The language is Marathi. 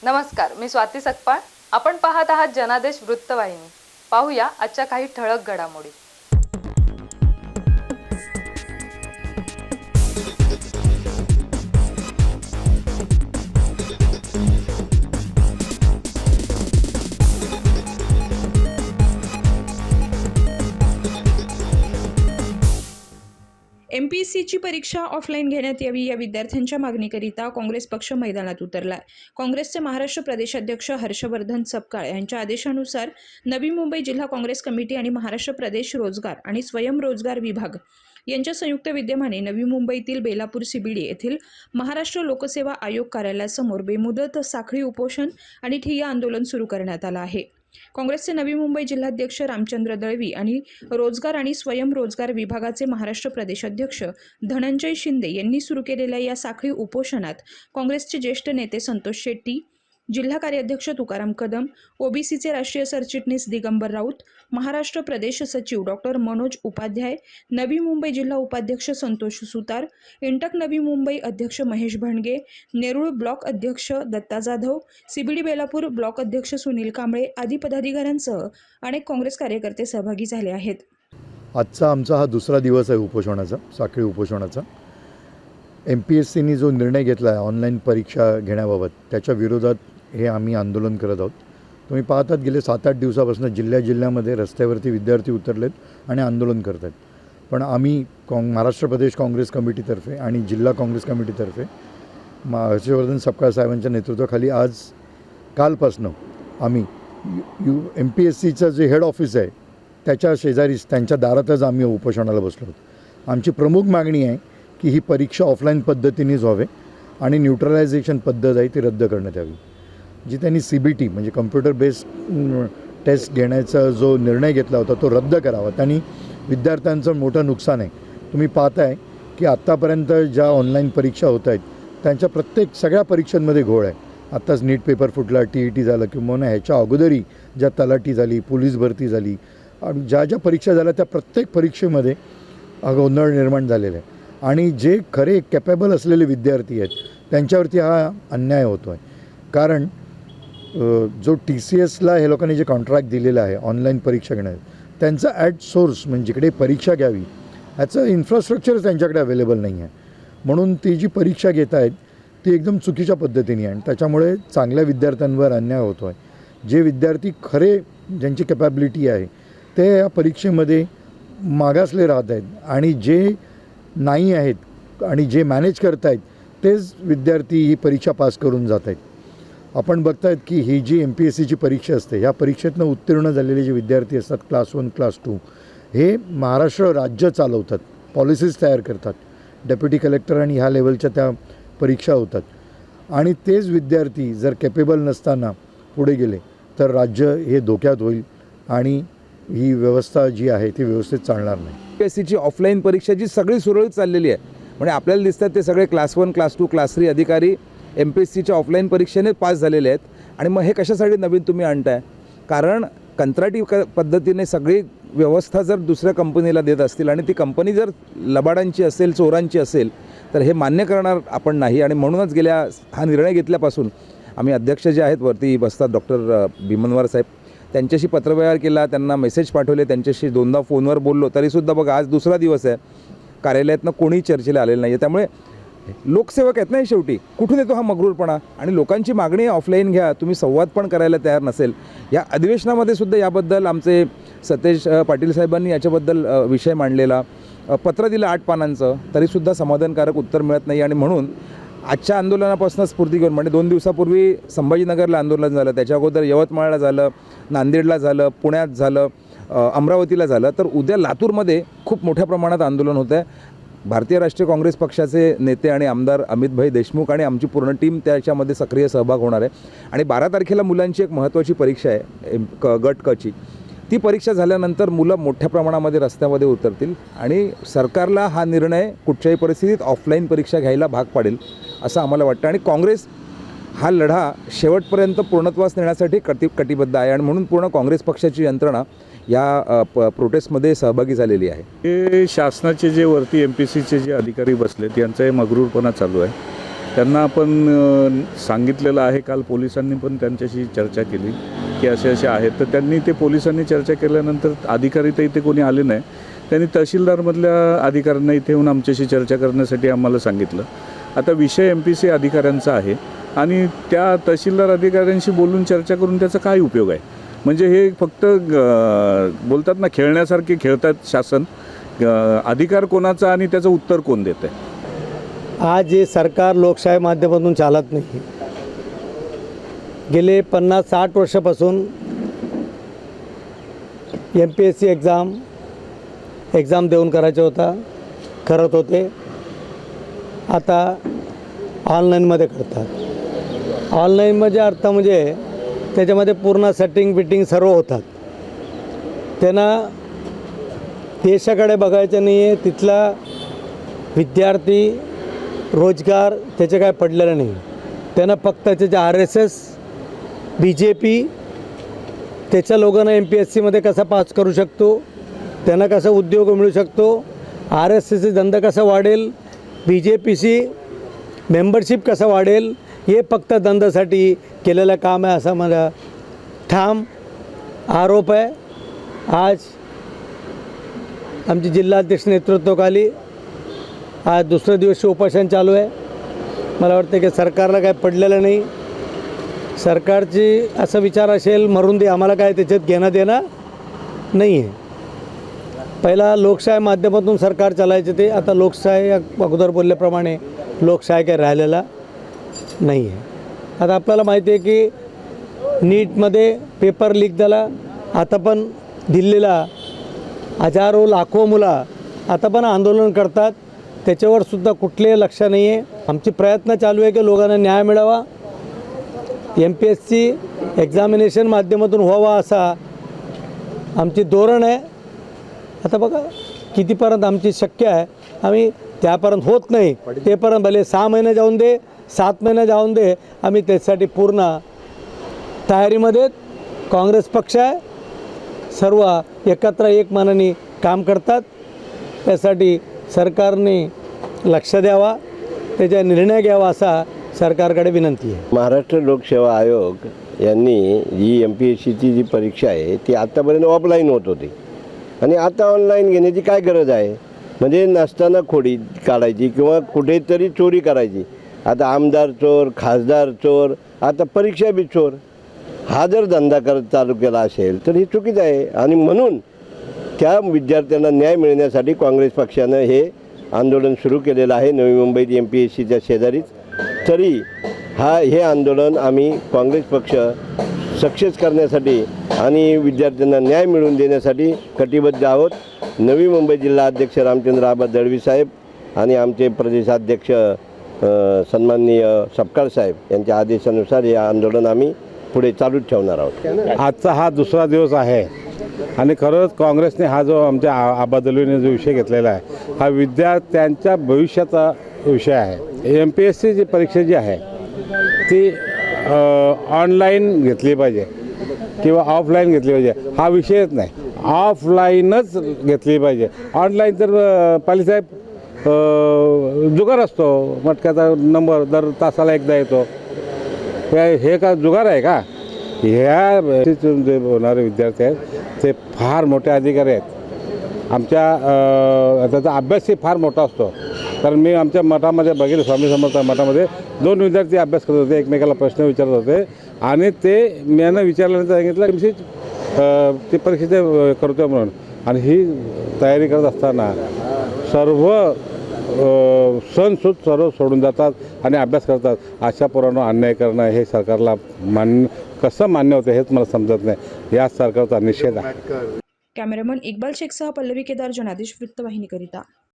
नमस्कार, मी स्वाती सकपाळ. आपण पाहत आहात जनादेश वृत्तवाहिनी. पाहूया आजच्या काही ठळक घडामोडी. MPSCची परीक्षा ऑफलाईन घेण्यात यावी या विद्यार्थ्यांच्या मागणीकरिता काँग्रेस पक्ष मैदानात उतरला. काँग्रेसचे महाराष्ट्र प्रदेशाध्यक्ष हर्षवर्धन सपकाळ यांच्या आदेशानुसार नवी मुंबई जिल्हा काँग्रेस कमिटी आणि महाराष्ट्र प्रदेश रोजगार आणि स्वयंरोजगार विभाग यांच्या संयुक्त विद्यमाने नवी मुंबईतील बेलापूर CBD येथील महाराष्ट्र लोकसेवा आयोग कार्यालयासमोर बेमुदत साखळी उपोषण आणि ठिय्या आंदोलन सुरू करण्यात आलं आहे. काँग्रेसचे नवी मुंबई जिल्हाध्यक्ष रामचंद्र दळवी आणि रोजगार आणि स्वयंरोजगार विभागाचे महाराष्ट्र प्रदेशाध्यक्ष धनंजय शिंदे यांनी सुरू केलेल्या या साखळी उपोषणात काँग्रेसचे ज्येष्ठ नेते संतोष शेट्टी, जिल्हा कार्याध्यक्ष तुकाराम कदम, OBCचे राष्ट्रीय सरचिटणीस दिगंबर राऊत, महाराष्ट्र प्रदेश सचिव डॉक्टर मनोज उपाध्याय, नवी मुंबई जिल्हा उपाध्यक्ष संतोष सुतार, इंटक नवी मुंबई अध्यक्ष महेश भणगे, नेरूळ ब्लॉक अध्यक्ष दत्ता जाधव, CBD बेलापूर ब्लॉक अध्यक्ष सुनील कांबळे आदी पदाधिकाऱ्यांसह अनेक काँग्रेस कार्यकर्ते सहभागी झाले आहेत. आजचा आमचा हा दुसरा दिवस आहे उपोषणाचा, साखळी उपोषणाचा. MPSCनी जो निर्णय घेतला आहे ऑनलाईन परीक्षा घेण्याबाबत, त्याच्या विरोधात हे आम्ही आंदोलन करत आहोत. तुम्ही पाहतात गेले 7-8 दिवसापासून जिल्ह्यामध्ये रस्त्यावरती विद्यार्थी उतरलेत आणि आंदोलन करत आहेत. पण आम्ही महाराष्ट्र प्रदेश काँग्रेस कमिटीतर्फे आणि जिल्हा काँग्रेस कमिटीतर्फे हर्षवर्धन सपकाळ साहेबांच्या नेतृत्वाखाली कालपासनं आम्ही MPSCचं जे हेड ऑफिस आहे त्याच्या शेजारीच त्यांच्या दारातच आम्ही उपोषणाला बसलो आहोत. आमची प्रमुख मागणी आहे की ही परीक्षा ऑफलाईन पद्धतीनेच व्हावे आणि न्यूट्रलायझेशन पद्धत आहे ती रद्द करण्यात यावी. जी त्यांनी CBT म्हणजे कम्प्युटर बेस्ड टेस्ट घेण्याचा जो निर्णय घेतला होता तो रद्द करावा. त्यांनी विद्यार्थ्यांचं मोठं नुकसान आहे. तुम्ही पाहताय की आत्तापर्यंत ज्या ऑनलाईन परीक्षा होत आहेत त्यांच्या सगळ्या परीक्षांमध्ये घोळ आहे. आत्ताच नीट पेपर फुटला, TET झालं किंवा ह्याच्या अगोदरही ज्या तलाठी झाली, पोलीस भरती झाली आणि ज्या परीक्षा झाल्या त्या प्रत्येक परीक्षेमध्ये गोंधळ निर्माण झालेला आहे. आणि जे खरे कॅपेबल असलेले विद्यार्थी आहेत त्यांच्यावरती हा अन्याय होतो आहे. कारण जो TCSला हे लोकांनी जे कॉन्ट्रॅक्ट दिलेलं आहे ऑनलाईन परीक्षा घेण्याचं, त्यांचं ॲट सोर्स म्हणजे जिकडे परीक्षा घ्यावी ह्याचं इन्फ्रास्ट्रक्चर त्यांच्याकडे अवेलेबल नाही आहे. म्हणून ती जी परीक्षा घेत आहेत ती एकदम चुकीच्या पद्धतीने आहे आणि त्याच्यामुळे चांगल्या विद्यार्थ्यांवर अन्याय होतो आहे. जे विद्यार्थी खरे ज्यांची कॅपॅबिलिटी आहे ते या परीक्षेमध्ये मागासले राहत आहेत आणि जे नाही आहेत आणि जे मॅनेज करत आहेत तेच विद्यार्थी ही परीक्षा पास करून जात आहेत. आपण बघतायत की ही जी MPSCची परीक्षा असते ह्या परीक्षेतनं उत्तीर्ण झालेले जे विद्यार्थी असतात क्लास 1, क्लास 2 हे महाराष्ट्र राज्य चालवतात, पॉलिसीज तयार करतात, डेप्युटी कलेक्टर आणि ह्या लेवलच्या त्या परीक्षा होतात. आणि तेच विद्यार्थी जर कॅपेबल नसताना पुढे गेले तर राज्य हे धोक्यात होईल आणि ही व्यवस्था जी आहे ती व्यवस्थित चालणार नाही. MPSCची ऑफलाईन परीक्षा जी सगळी सुरळीत चाललेली आहे, म्हणजे आपल्याला दिसतात ते सगळे क्लास 1, क्लास 2, क्लास 3 अधिकारी MPSCच्या ऑफलाईन परीक्षेने पास झालेले आहेत. आणि मग हे कशासाठी नवीन तुम्ही आणताय? कारण कंत्राटी पद्धतीने सगळी व्यवस्था जर दुसऱ्या कंपनीला देत असतील आणि ती कंपनी जर लबाडांची असेल, चोरांची असेल तर हे मान्य करणार आपण नाही. आणि म्हणूनच हा निर्णय घेतल्यापासून आम्ही अध्यक्ष जे आहेत वरती बसतात डॉक्टर भीमनवार साहेब, त्यांच्याशी पत्रव्यवहार केला, त्यांना मेसेज पाठवले, त्यांच्याशी 2दा फोनवर बोललो, तरीसुद्धा बघा आज दुसरा दिवस आहे कार्यालयातनं कोणीही चर्चेला आलेलं नाही आहे. त्यामुळे लोकसेवक आहेत नाही शेवटी, कुठून येतो हा मगरूरपणा? आणि लोकांची मागणी ऑफलाईन घ्या, तुम्ही संवाद पण करायला तयार नसेल. या अधिवेशनामध्ये सुद्धा याबद्दल आमचे सतेज पाटील साहेबांनी याच्याबद्दल विषय मांडलेला, पत्र दिलं 8 पानांचं, तरीसुद्धा समाधानकारक उत्तर मिळत नाही. आणि म्हणून आजच्या आंदोलनापासून स्फूर्ती घेऊन म्हणजे 2 दिवसापूर्वी संभाजीनगरला आंदोलन झालं, त्याच्या अगोदर यवतमाळला झालं, नांदेडला झालं, पुण्यात झालं, अमरावतीला झालं, तर उद्या लातूरमध्ये खूप मोठ्या प्रमाणात आंदोलन होतं आहे. भारतीय राष्ट्रीय काँग्रेस पक्षाचे नेते आणि आमदार अमितभाई देशमुख आणि आमची पूर्ण टीम त्याच्यामध्ये सक्रिय सहभाग होणार आहे. आणि 12 तारखेला मुलांची एक महत्त्वाची परीक्षा आहे गट क ची. ती परीक्षा झाल्यानंतर मुलं मोठ्या प्रमाणामध्ये रस्त्यामध्ये उतरतील आणि सरकारला हा निर्णय कुठच्याही परिस्थितीत ऑफलाईन परीक्षा घ्यायला भाग पाडेल असं आम्हाला वाटतं. आणि काँग्रेस हा लढा शेवटपर्यंत पूर्णत्वास नेण्यासाठी कटिबद्ध आहे आणि म्हणून पूर्ण काँग्रेस पक्षाची यंत्रणा या प्रोटेस्टमध्ये सहभागी झालेली आहे. हे शासनाचे जे वरती MPSCचे जे अधिकारी बसलेत यांचा हे मगरूरपणा चालू आहे. त्यांना आपण सांगितलेलं आहे. काल पोलिसांनी पण त्यांच्याशी चर्चा केली की असे असे आहेत. तर त्यांनी ते पोलिसांनी चर्चा केल्यानंतर अधिकारी तर इथे कोणी आले नाही. त्यांनी तहसीलदारमधल्या अधिकाऱ्यांना इथे येऊन आमच्याशी चर्चा करण्यासाठी आम्हाला सांगितलं. आता विषय MPC अधिकाऱ्यांचा आहे आणि त्या तहसीलदार अधिकाऱ्यांशी बोलून चर्चा करून त्याचा काय उपयोग आहे? म्हणजे हे फक्त बोलतात ना, खेळण्यासारखे खेळतात शासन. अधिकार कोणाचा आणि त्याचं उत्तर कोण देत आहे? आज हे सरकार लोकशाही माध्यमातून चालत नाही. गेले 50-60 वर्षापासून MPSC एक्झाम देऊन करायचा होता, करत होते. आता ऑनलाईनमध्ये करतात. ऑनलाईनमध्ये अर्थ म्हणजे त्याच्यामध्ये पूर्ण सेटिंग बिटिंग सर्व होतात. त्यांना देशाकडे बघायचं नाही आहे. तिथला विद्यार्थी रोजगार त्याचे काय पडलेलं नाही. त्यांना फक्त त्याच्या RSS BJP त्याच्या लोकांना MPSCमध्ये कसा पास करू शकतो, त्यांना कसा उद्योग मिळू शकतो, RSSचा धंदा कसा वाढेल, BJPची मेंबरशिप कसा वाढेल, हे फक्त धंद्यासाठी केलेलं काम आहे असा माझा ठाम आरोप आहे. आज आमची जिल्हाध्यक्ष नेतृत्वाखाली आज दुसऱ्या दिवशी उपोषण चालू आहे. मला वाटतं की सरकारला काय पडलेलं नाही. सरकारची असा विचार असेल मरून दे, आम्हाला काय त्याच्यात घेणं देणं नाही आहे. पहिला लोकशाही माध्यमातून सरकार चालायचे ते, आता लोकशाही अगोदर बोलल्याप्रमाणे लोकशाही काय राहिलेला नाही आहे. आता आपल्याला माहिती आहे की नीटमध्ये पेपर लीक झाला. आता पण दिल्लीला हजारो लाखो मुलं आता पण आंदोलन करतात. त्याच्यावर सुद्धा कुठलेही लक्ष नाही आहे. आमचे प्रयत्न चालू आहे की लोकांना न्याय मिळावा, MPSC एक्झामिनेशन माध्यमातून व्हावा असा आमची धोरण आहे. आता बघा कितीपर्यंत आमची शक्य आहे. आम्ही त्यापर्यंत होत नाही तेपर्यंत भले 6 महिने जाऊन दे, 7 महिने जाऊन दे, आम्ही त्याच्यासाठी पूर्ण तयारीमध्ये. काँग्रेस पक्ष आहे, सर्व एकत्र एक मनाने काम करतात. त्यासाठी सरकारने लक्ष द्यावा, त्याचा निर्णय घ्यावा असा सरकारकडे विनंती आहे. महाराष्ट्र लोकसेवा आयोग यांनी जी MPSCची जी परीक्षा आहे ती आत्तापर्यंत ऑफलाईन होत होती आणि आता ऑनलाईन घेण्याची काय गरज आहे? म्हणजे नसताना खोडी काढायची किंवा कुठेतरी चोरी करायची. आता आमदार चोर, खासदार चोर, आता परीक्षा बी चोर. हा जर धंदा चालू केला असेल तर हे चुकीचं आहे. आणि म्हणून त्या विद्यार्थ्यांना न्याय मिळण्यासाठी काँग्रेस पक्षानं हे आंदोलन सुरू केलेलं आहे नवी मुंबईत MPSCच्या शेजारीच. तरी हे आंदोलन आम्ही काँग्रेस पक्ष सक्सेस करण्यासाठी आणि विद्यार्थ्यांना न्याय मिळवून देण्यासाठी कटिबद्ध आहोत. नवी मुंबई जिल्हा अध्यक्ष रामचंद्र आबा दळवी साहेब आणि आमचे प्रदेशाध्यक्ष सन्माननीय सपकाळ साहेब यांच्या आदेशानुसार हे आंदोलन आम्ही पुढे चालूच ठेवणार आहोत. आजचा हा दुसरा दिवस आहे आणि खरंच काँग्रेसने हा जो आमच्या आबा दळवीने जो विषय घेतलेला आहे हा विद्यार्थ्यांच्या भविष्याचा विषय आहे. MPSCची परीक्षा जी आहे ती ऑनलाईन घेतली पाहिजे किंवा ऑफलाईन घेतली पाहिजे हा विषयच नाही. ऑफलाईनच घेतली पाहिजे. ऑनलाईन तर पालीसाहेब जुगार असतो, मटक्याचा नंबर दर तासाला एकदा येतो. हे का जुगार आहे का? ह्या जे होणारे विद्यार्थी आहेत ते फार मोठे अधिकारी आहेत. आमच्या त्याचा अभ्यासही फार मोठा असतो. कारण मी आमच्या मठामध्ये बघितलं, स्वामी समर्थ मठामध्ये 2 विद्यार्थी अभ्यास करत होते, एकमेकाला प्रश्न विचारत होते आणि ते मी यांना विचारल्यानंतर सांगितलं ती परीक्षेचे करतो म्हणून. आणि ही तयारी करत असताना सर्व सणसूद सर्व सोडून जातात आणि अभ्यास करतात. अशा पोरांना अन्याय करणं हे सरकारला कसं मान्य होतं हेच मला समजत नाही. या सरकारचा निषेध आहे. कॅमेरामन इक्बाल शेखसह पल्लवी केदार, जनादेश वृत्तवाहिनीकरिता.